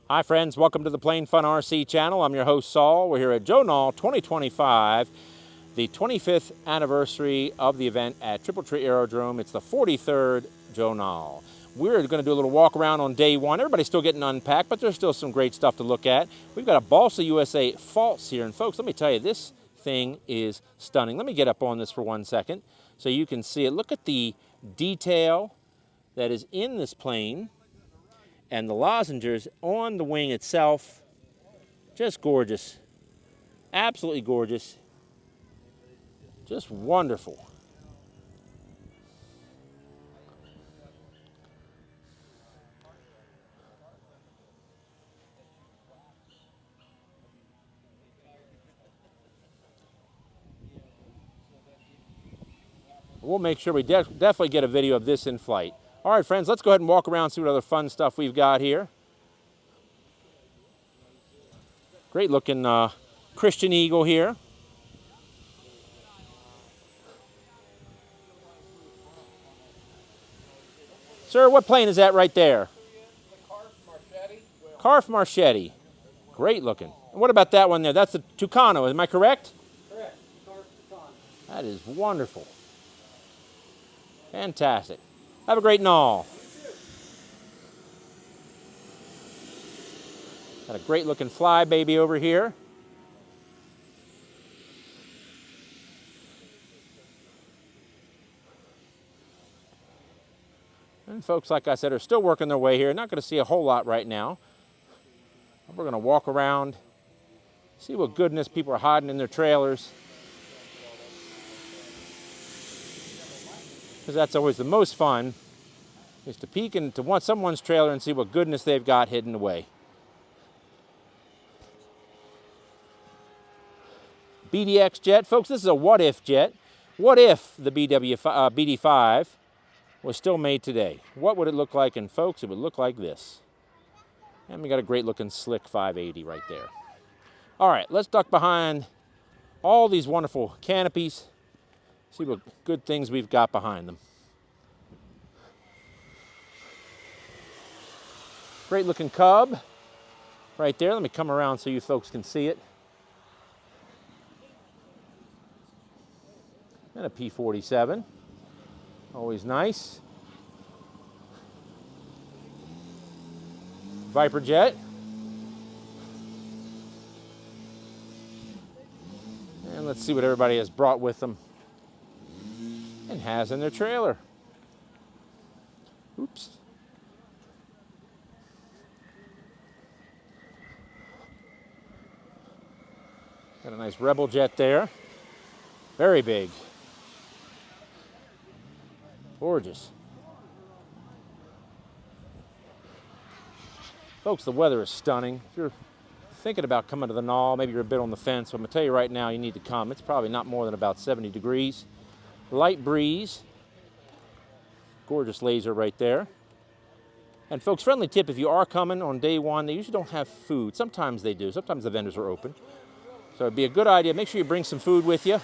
Hi friends, welcome to the Plain Fun RC channel. I'm your host Saul. We're here at Joe Nall 2025, the 25th anniversary of the event at Triple Tree Aerodrome. It's the 43rd Joe Nall. We're going to do a little walk around on day one. Everybody's still getting unpacked, but there's still some great stuff to look at. We've got a Balsa USA false here, and folks, let me tell you, this thing is stunning. Let me get up on this for 1 second so you can see it. Look at the detail that is in this plane. And the lozenges on the wing itself, just gorgeous. Absolutely gorgeous. Just wonderful. We'll make sure we definitely get a video of this in flight. All right, friends, let's go ahead and walk around and see what other fun stuff we've got here. Great looking Christian Eagle here. Sir, what plane is that right there? Carf Marchetti. Great looking. And what about that one there? That's the Tucano, am I correct? Correct. Carf Tucano. That is wonderful. Fantastic. Have a great Nall. Got a great looking fly baby over here. And folks, like I said, are still working their way here. Not going to see a whole lot right now. We're going to walk around, see what goodness people are hiding in their trailers. Because that's always the most fun, is to peek into someone's trailer and see what goodness they've got hidden away. BDX jet. Folks, this is a what-if jet. What if the BD5 was still made today? What would it look like? And folks, it would look like this. And we got a great looking slick 580 right there. All right, let's duck behind all these wonderful canopies. See what good things we've got behind them. Great looking Cub right there. Let me come around so you folks can see it. And a P-47. Always nice. Viper jet. And let's see what everybody has brought with them and has in their trailer. Oops. Got a nice Rebel jet there. Very big. Gorgeous. Folks, the weather is stunning. If you're thinking about coming to the Nall, maybe you're a bit on the fence, so I'm going to tell you right now you need to come. It's probably not more than about 70 degrees. Light breeze. Gorgeous laser right there. And folks, friendly tip, if you are coming on day one, they usually don't have food. Sometimes they do. Sometimes the vendors are open. So it'd be a good idea. Make sure you bring some food with you.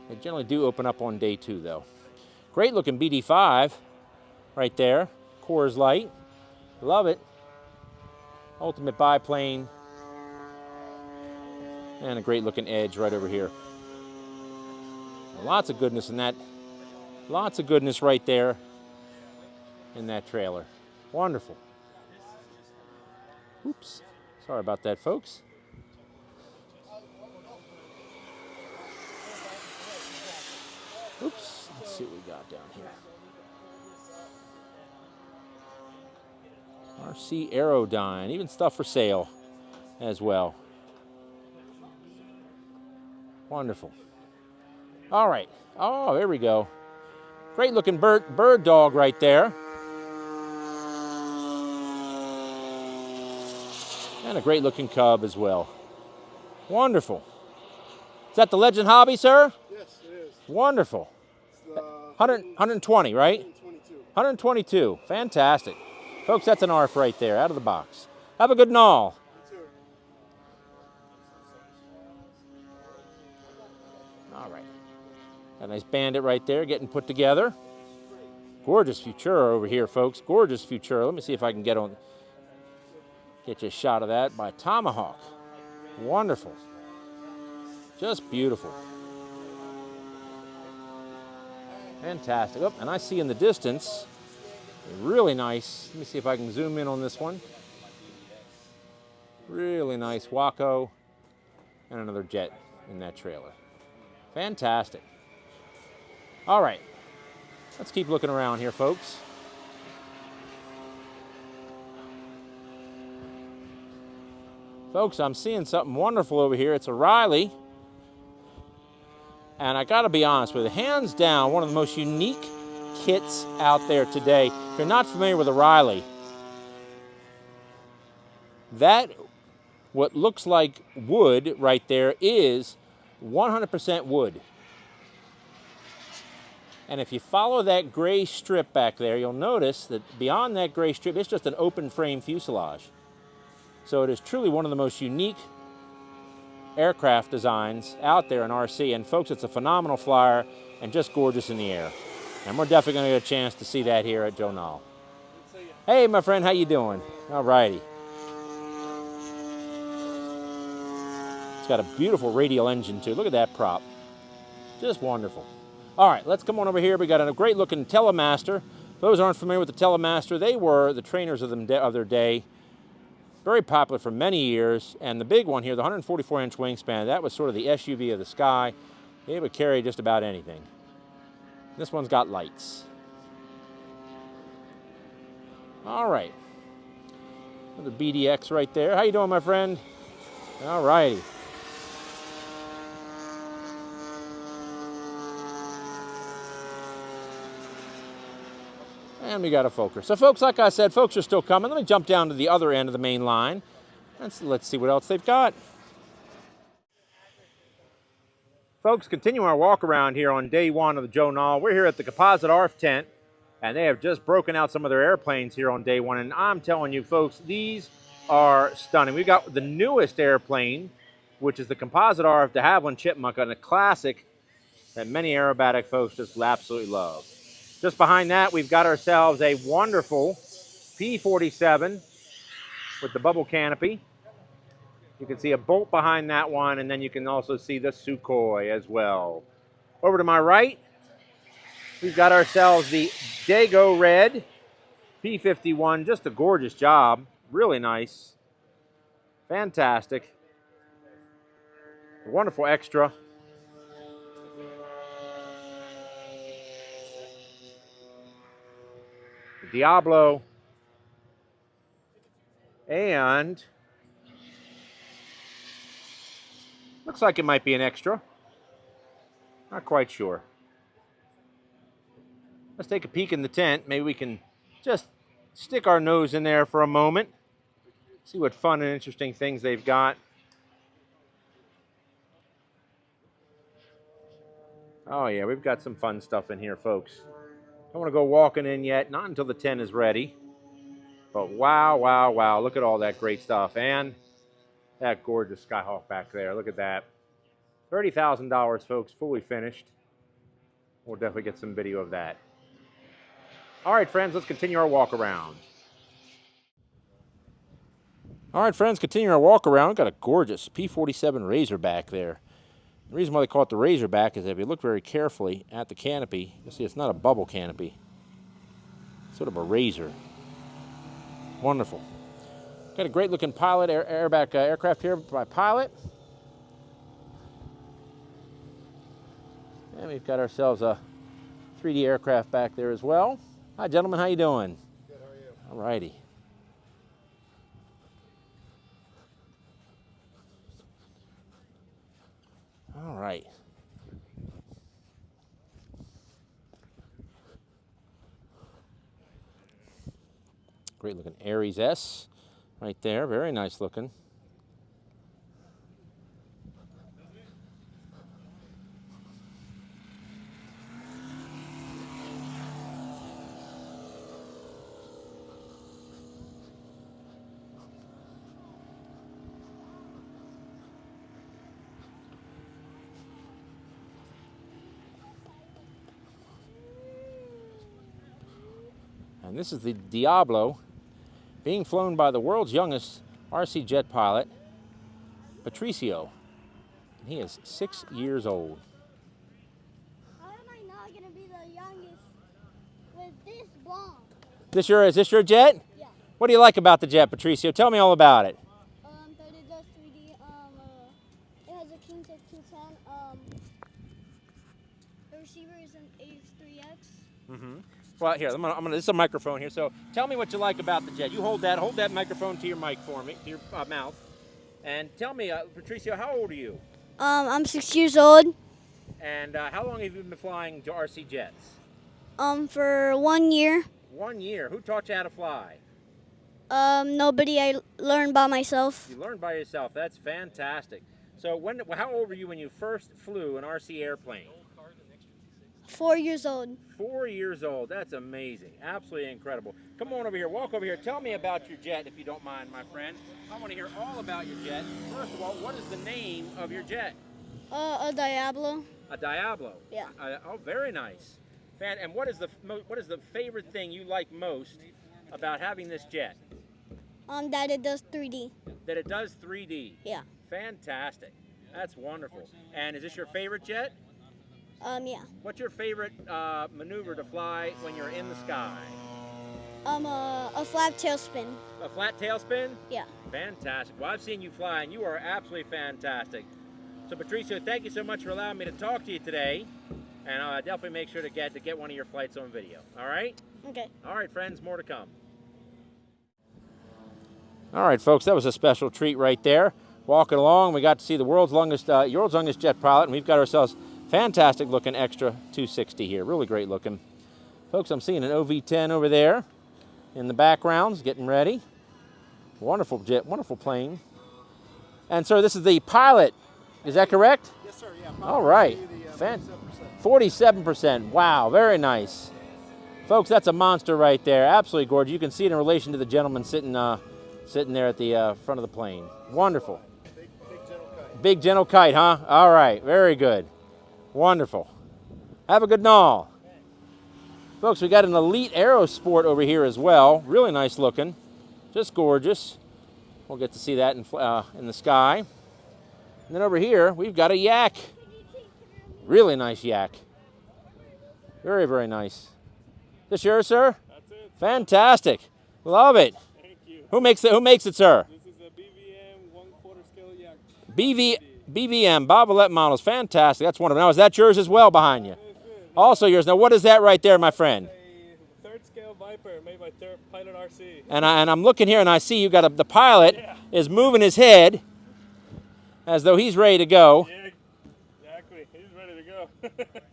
They generally do open up on day two, though. Great looking BD5 right there. Coors Light. Love it. Ultimate biplane. And a great looking Edge right over here. Lots of goodness in that. Lots of goodness right there in that trailer. Wonderful. Oops. Sorry about that, folks. Oops, let's see what we got down here. RC Aerodyne, even stuff for sale as well. Wonderful. All right. Oh, there we go. Great looking bird dog right there. And a great looking Cub as well. Wonderful. Is that the Legend Hobby, sir? Yes, it is. Wonderful. It's 120, right? 122. 122. Fantastic. Folks, that's an ARF right there, out of the box. Have a good Nall. All right. Got a nice Bandit right there getting put together. Gorgeous Futura over here, folks. Gorgeous Futura. Let me see if I can get you a shot of that by Tomahawk. Wonderful. Just beautiful. Fantastic. Oh, and I see in the distance, really nice. Let me see if I can zoom in on this one. Really nice Waco and another jet in that trailer. Fantastic. All right, let's keep looking around here, folks. Folks, I'm seeing something wonderful over here. It's a Riley. And I gotta be honest with you, hands down, one of the most unique kits out there today. If you're not familiar with a Riley, that, what looks like wood right there, is 100% wood. And if you follow that gray strip back there, you'll notice that beyond that gray strip, it's just an open frame fuselage. So it is truly one of the most unique aircraft designs out there in RC. And folks, it's a phenomenal flyer and just gorgeous in the air. And we're definitely gonna get a chance to see that here at Joe Nall. Hey, my friend, how you doing? All righty. It's got a beautiful radial engine too. Look at that prop. Just wonderful. All right, let's come on over here. We got a great looking Telemaster. Those aren't familiar with the Telemaster, they were the trainers of their day. Very popular for many years. And the big one here, the 144-inch wingspan, that was sort of the SUV of the sky. It would carry just about anything. This one's got lights. All right. Another BDX right there. How you doing, my friend? All righty. And we got a Fokker. So folks, like I said, folks are still coming. Let me jump down to the other end of the main line. Let's see what else they've got. Folks, continue our walk around here on day one of the Joe Nall. We're here at the Composite Arf tent, and they have just broken out some of their airplanes here on day one. And I'm telling you, folks, these are stunning. We've got the newest airplane, which is the Composite Arf de Havilland Chipmunk, and a classic that many aerobatic folks just absolutely love. Just behind that, we've got ourselves a wonderful P-47 with the bubble canopy. You can see a bolt behind that one, and then you can also see the Sukhoi as well. Over to my right, we've got ourselves the Dago Red P-51. Just a gorgeous job. Really nice. Fantastic. A wonderful extra. Diablo, and looks like it might be an extra. Not quite sure. Let's take a peek in the tent. Maybe we can just stick our nose in there for a moment. See what fun and interesting things they've got. Oh yeah, we've got some fun stuff in here, folks. Don't want to go walking in yet, not until the tent is ready. But wow, wow, wow, look at all that great stuff. And that gorgeous Skyhawk back there, look at that. $30,000, folks, fully finished. We'll definitely get some video of that. All right, friends, let's continue our walk around. All right, friends, continue our walk around. We've got a gorgeous P-47 Razorback there. The reason why they call it the Razorback is that if you look very carefully at the canopy, you'll see it's not a bubble canopy. It's sort of a razor. Wonderful. Got a great looking pilot airback aircraft here by Pilot. And we've got ourselves a 3D aircraft back there as well. Hi, gentlemen, how you doing? Good, how are you? All righty. All right. Great looking Aries S right there. Very nice looking. And this is the Diablo being flown by the world's youngest RC jet pilot, Patricio. And he is 6 years old. How am I not going to be the youngest with this bomb? Is this your jet? Yeah. What do you like about the jet, Patricio? Tell me all about it. That it does 3D. It has a King Tech 210. The receiver is an AX3X. Well, here, this is a microphone here. So tell me what you like about the jet. You hold that microphone to your mic for me, to your mouth, and tell me, Patricio, how old are you? I'm 6 years old. And how long have you been flying to RC jets? For 1 year. 1 year. Who taught you how to fly? Nobody. I learned by myself. You learned by yourself. That's fantastic. So how old were you when you first flew an RC airplane? 4 years old. 4 years old. That's amazing. Absolutely incredible. Come on over here. Walk over here. Tell me about your jet, if you don't mind, my friend. I want to hear all about your jet. First of all, what is the name of your jet? A Diablo. A Diablo. Yeah. Oh, very nice. And what is the favorite thing you like most about having this jet? That it does 3D. That it does 3D. Yeah. Fantastic. That's wonderful. And is this your favorite jet? Yeah. What's your favorite maneuver to fly when you're in the sky? A flat tail spin. A flat tail spin? Yeah. Fantastic. Well, I've seen you fly, and you are absolutely fantastic. So, Patricio, thank you so much for allowing me to talk to you today. And I'll definitely make sure to get one of your flights on video. All right? Okay. All right, friends, more to come. All right, folks, that was a special treat right there. Walking along, we got to see the world's longest jet pilot, and we've got ourselves fantastic looking extra 260 here. Really great looking. Folks, I'm seeing an OV-10 over there in the background, getting ready. Wonderful jet, wonderful plane. And sir, this is the pilot. Is that correct? Yes, sir. Yeah. All right. 47%. 47%. Wow, very nice. Folks, that's a monster right there. Absolutely gorgeous. You can see it in relation to the gentleman sitting there at the front of the plane. Wonderful. Big gentle kite. Big gentle kite, huh? All right, very good. Wonderful. Have a good Nall. Folks, we got an Elite Aerosport over here as well. Really nice looking. Just gorgeous. We'll get to see that in the sky. And then over here, we've got a Yak. Really nice Yak. Very, very nice. This yours, sir? That's it. Fantastic. Love it. Thank you. Who makes it, sir? This is a BVM 1/4 scale yak. BVM, Bobolette models. Fantastic. That's wonderful. Now, is that yours as well behind you? Also yours. Now, what is that right there, my friend? A 3rd scale Viper made by Pilot RC. And I'm looking here, and I see you got the pilot is moving his head as though he's ready to go. Yeah, exactly. He's ready to go.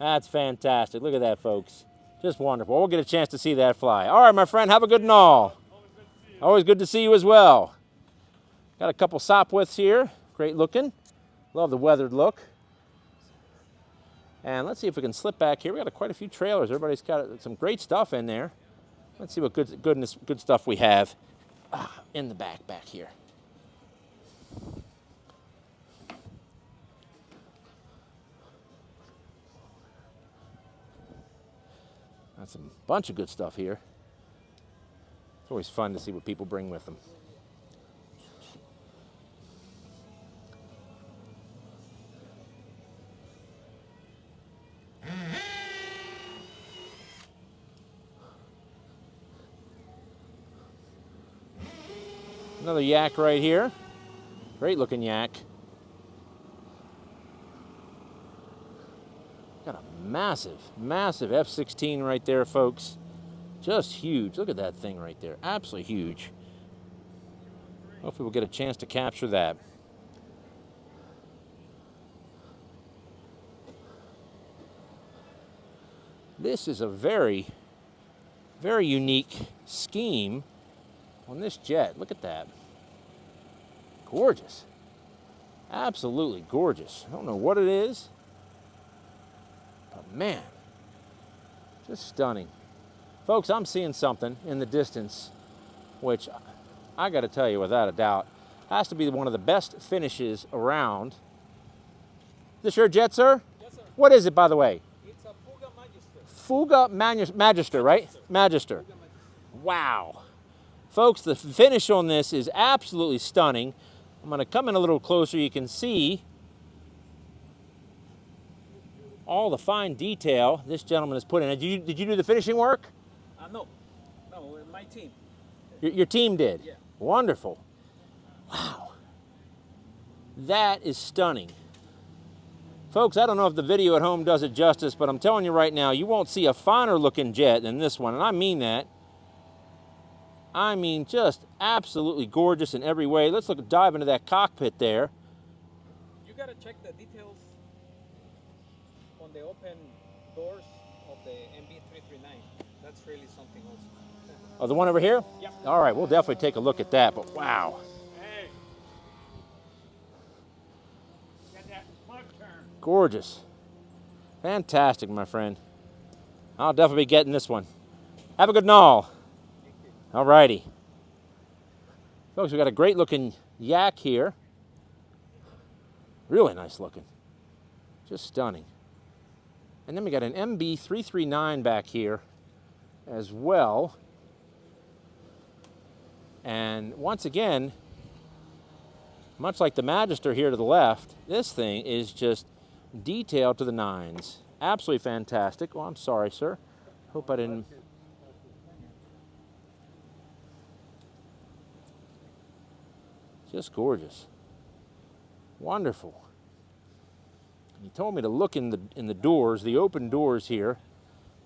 That's fantastic. Look at that, folks. Just wonderful. We'll get a chance to see that fly. All right, my friend, have a good Nall. Always good to see you as well. Got a couple Sopwiths here. Great looking. Love the weathered look. And let's see if we can slip back here. We got quite a few trailers. Everybody's got some great stuff in there. Let's see what good stuff we have in the back here. That's a bunch of good stuff here. It's always fun to see what people bring with them. Another Yak right here. Great looking Yak. Got a massive, massive F-16 right there, folks. Just huge. Look at that thing right there. Absolutely huge. Hopefully we'll get a chance to capture that. This is a very, very unique scheme on this jet. Look at that. Gorgeous. Absolutely gorgeous. I don't know what it is, but man, just stunning. Folks, I'm seeing something in the distance, which I got to tell you without a doubt, has to be one of the best finishes around. Is this your jet, sir? Yes, sir. What is it, by the way? It's a Fuga Magister. Fuga Magister, right? Magister. Wow. Folks, the finish on this is absolutely stunning. I'm going to come in a little closer. You can see all the fine detail this gentleman has put in. Did you do the finishing work? No, my team. Your team did? Yeah. Wonderful. Wow. That is stunning. Folks, I don't know if the video at home does it justice, but I'm telling you right now, you won't see a finer looking jet than this one, and I mean that. I mean, just absolutely gorgeous in every way. Let's dive into that cockpit there. You gotta check the details on the open doors of the MB339. That's really something else. Oh, the one over here? Yep. All right, we'll definitely take a look at that, but wow. Hey. Got that plug turn. Gorgeous. Fantastic, my friend. I'll definitely be getting this one. Have a good Nall. All righty. Folks, we got a great looking yak here. Really nice looking. Just stunning. And then we got an MB339 back here as well. And once again, much like the Magister here to the left, this thing is just detailed to the nines. Absolutely fantastic. Oh, I'm sorry, sir. Hope I didn't... Just gorgeous. Wonderful. He told me to look in the doors, the open doors here.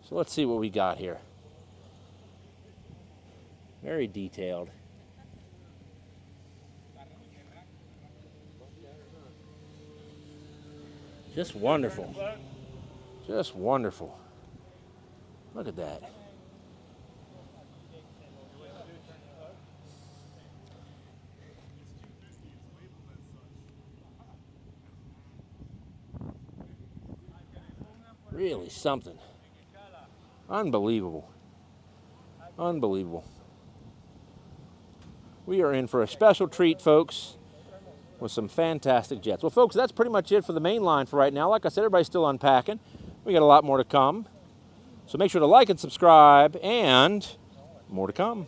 So let's see what we got here. Very detailed. Just wonderful. Just wonderful. Look at that. Really something. Unbelievable. Unbelievable. We are in for a special treat, folks, with some fantastic jets. Well, folks, that's pretty much it for the main line for right now. Like I said, everybody's still unpacking. We got a lot more to come. So make sure to like and subscribe, and more to come.